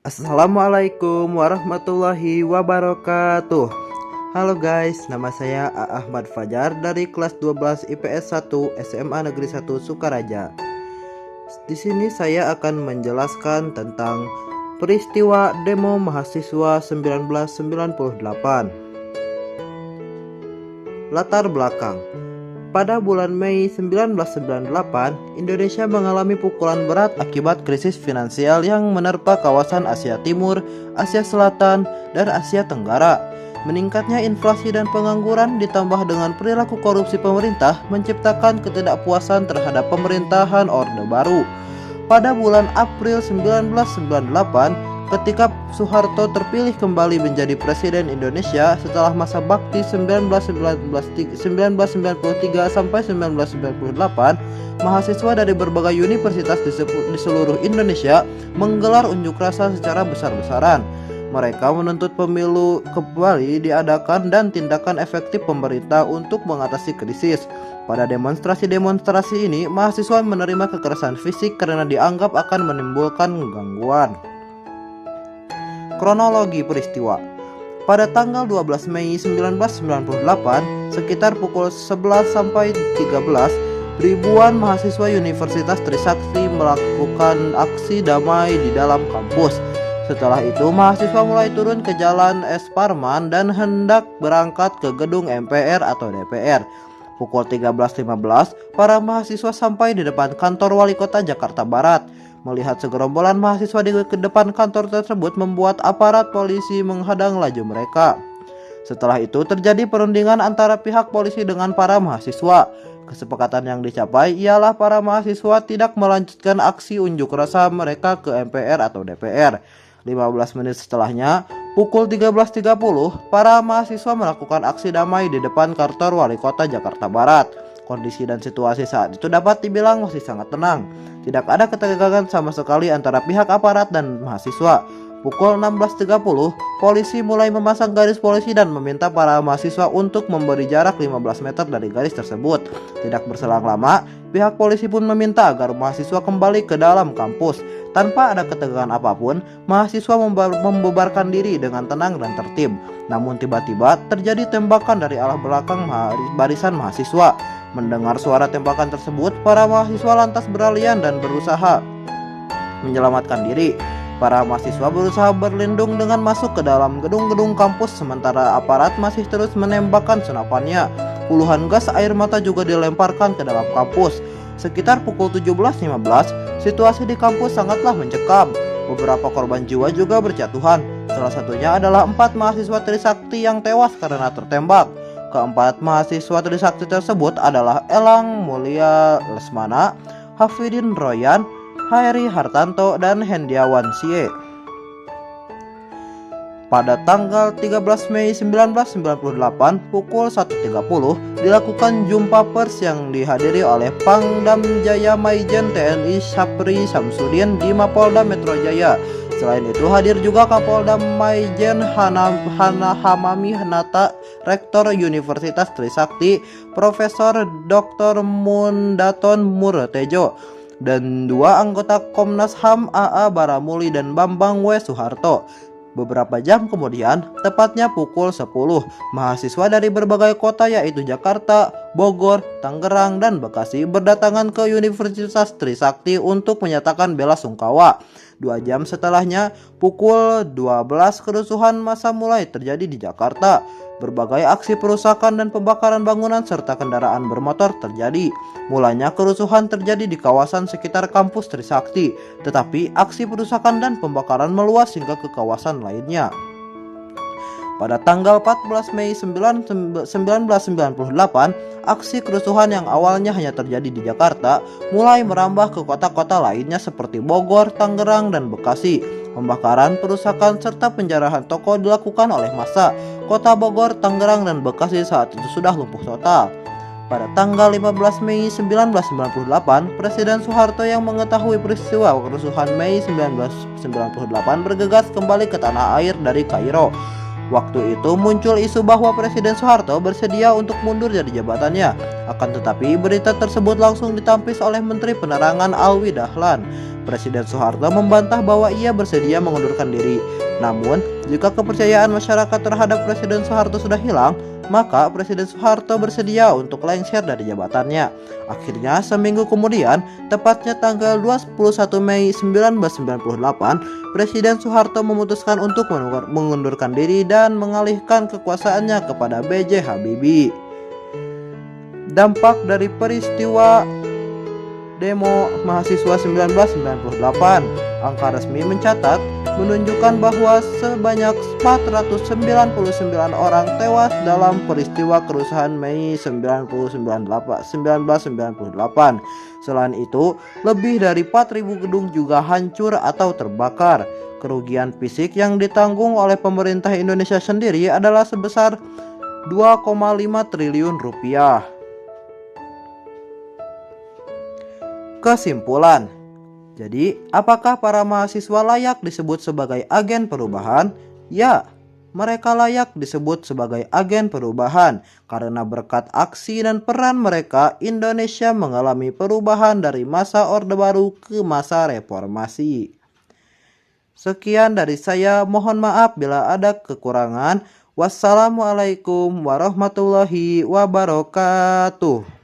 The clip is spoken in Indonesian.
Assalamualaikum warahmatullahi wabarakatuh. Halo guys, nama saya Ahmad Fajar dari kelas 12 IPS 1 SMA Negeri 1 Sukaraja. Di sini saya akan menjelaskan tentang peristiwa demo mahasiswa 1998. Latar belakang. Pada bulan Mei 1998, Indonesia mengalami pukulan berat akibat krisis finansial yang menerpa kawasan Asia Timur, Asia Selatan, dan Asia Tenggara. Meningkatnya inflasi dan pengangguran ditambah dengan perilaku korupsi pemerintah menciptakan ketidakpuasan terhadap pemerintahan Orde Baru. Pada bulan April 1998, ketika Soeharto terpilih kembali menjadi Presiden Indonesia setelah masa bakti 1993 sampai 1998, mahasiswa dari berbagai universitas di seluruh Indonesia menggelar unjuk rasa secara besar-besaran. Mereka menuntut pemilu kembali diadakan dan tindakan efektif pemerintah untuk mengatasi krisis. Pada demonstrasi-demonstrasi ini, mahasiswa menerima kekerasan fisik karena dianggap akan menimbulkan gangguan. Kronologi peristiwa. Pada tanggal 12 Mei 1998, sekitar pukul 11 sampai 13, ribuan mahasiswa Universitas Trisakti melakukan aksi damai di dalam kampus. Setelah itu, mahasiswa mulai turun ke jalan Es Parman dan hendak berangkat ke gedung MPR atau DPR. Pukul 13.15, para mahasiswa sampai di depan kantor Wali Kota Jakarta Barat. Melihat segerombolan mahasiswa di depan kantor tersebut membuat aparat polisi menghadang laju mereka. Setelah itu terjadi perundingan antara pihak polisi dengan para mahasiswa. Kesepakatan yang dicapai ialah para mahasiswa tidak melanjutkan aksi unjuk rasa mereka ke MPR atau DPR. 15 menit setelahnya, pukul 13.30, para mahasiswa melakukan aksi damai di depan kantor Wali Kota Jakarta Barat. Kondisi dan situasi saat itu dapat dibilang masih sangat tenang. Tidak ada ketegangan sama sekali antara pihak aparat dan mahasiswa. Pukul 16.30, polisi mulai memasang garis polisi dan meminta para mahasiswa untuk memberi jarak 15 meter dari garis tersebut. Tidak berselang lama, pihak polisi pun meminta agar mahasiswa kembali ke dalam kampus. Tanpa ada ketegangan apapun, mahasiswa membubarkan diri dengan tenang dan tertib. Namun tiba-tiba terjadi tembakan dari arah belakang barisan mahasiswa. Mendengar suara tembakan tersebut, para mahasiswa lantas berlarian dan berusaha menyelamatkan diri. Para mahasiswa berusaha berlindung dengan masuk ke dalam gedung-gedung kampus, sementara aparat masih terus menembakkan senapannya. Puluhan gas air mata juga dilemparkan ke dalam kampus. Sekitar pukul 17.15, situasi di kampus sangatlah mencekam. Beberapa korban jiwa juga berjatuhan. Salah satunya adalah 4 mahasiswa Trisakti yang tewas karena tertembak. Keempat mahasiswa Trisakti tersebut adalah Elang Mulia Lesmana, Hafidin Royan, Hairi Hartanto, dan Hendiawan Sie. Pada tanggal 13 Mei 1998 pukul 1.30 dilakukan jumpa pers yang dihadiri oleh Pangdam Jaya Maijen TNI Sapri Samsudin di Mapolda Metro Jaya. Selain itu hadir juga Kapolda Maijen Hamami Hanata, Rektor Universitas Trisakti, Profesor Dr. Mundaton Murtejo, dan 2 anggota Komnas HAM AA Baramuli dan Bambang W. Soeharto. Beberapa jam kemudian, tepatnya pukul 10, mahasiswa dari berbagai kota yaitu Jakarta, Bogor, Tangerang, dan Bekasi berdatangan ke Universitas Trisakti untuk menyatakan bela sungkawa. 2 jam setelahnya, pukul 12, kerusuhan massa mulai terjadi di Jakarta. Berbagai aksi perusakan dan pembakaran bangunan serta kendaraan bermotor terjadi. Mulanya kerusuhan terjadi di kawasan sekitar kampus Trisakti, tetapi aksi perusakan dan pembakaran meluas hingga ke kawasan lainnya. Pada tanggal 14 Mei 1998, aksi kerusuhan yang awalnya hanya terjadi di Jakarta mulai merambah ke kota-kota lainnya seperti Bogor, Tangerang, dan Bekasi. Pembakaran, perusakan, serta penjarahan toko dilakukan oleh massa. Kota Bogor, Tangerang, dan Bekasi saat itu sudah lumpuh total. Pada tanggal 15 Mei 1998, Presiden Soeharto yang mengetahui peristiwa kerusuhan Mei 1998 bergegas kembali ke tanah air dari Kairo. Waktu itu muncul isu bahwa Presiden Soeharto bersedia untuk mundur dari jabatannya. Akan tetapi berita tersebut langsung ditampis oleh Menteri Penerangan Alwi Dahlan. Presiden Soeharto membantah bahwa ia bersedia mengundurkan diri. Namun, jika kepercayaan masyarakat terhadap Presiden Soeharto sudah hilang, maka Presiden Soeharto bersedia untuk lengser dari jabatannya. Akhirnya, seminggu kemudian, tepatnya tanggal 21 Mei 1998, Presiden Soeharto memutuskan untuk mengundurkan diri dan mengalihkan kekuasaannya kepada B.J. Habibie. Dampak dari peristiwa demo mahasiswa 1998, angka resmi menunjukkan bahwa sebanyak 499 orang tewas dalam peristiwa kerusuhan Mei 1998. Selain itu, lebih dari 4.000 gedung juga hancur atau terbakar. Kerugian fisik yang ditanggung oleh pemerintah Indonesia sendiri adalah sebesar 2,5 triliun rupiah. Kesimpulan. Jadi, apakah para mahasiswa layak disebut sebagai agen perubahan? Ya, mereka layak disebut sebagai agen perubahan karena berkat aksi dan peran mereka, Indonesia mengalami perubahan dari masa Orde Baru ke masa reformasi. Sekian dari saya, mohon maaf bila ada kekurangan. Wassalamualaikum warahmatullahi wabarakatuh.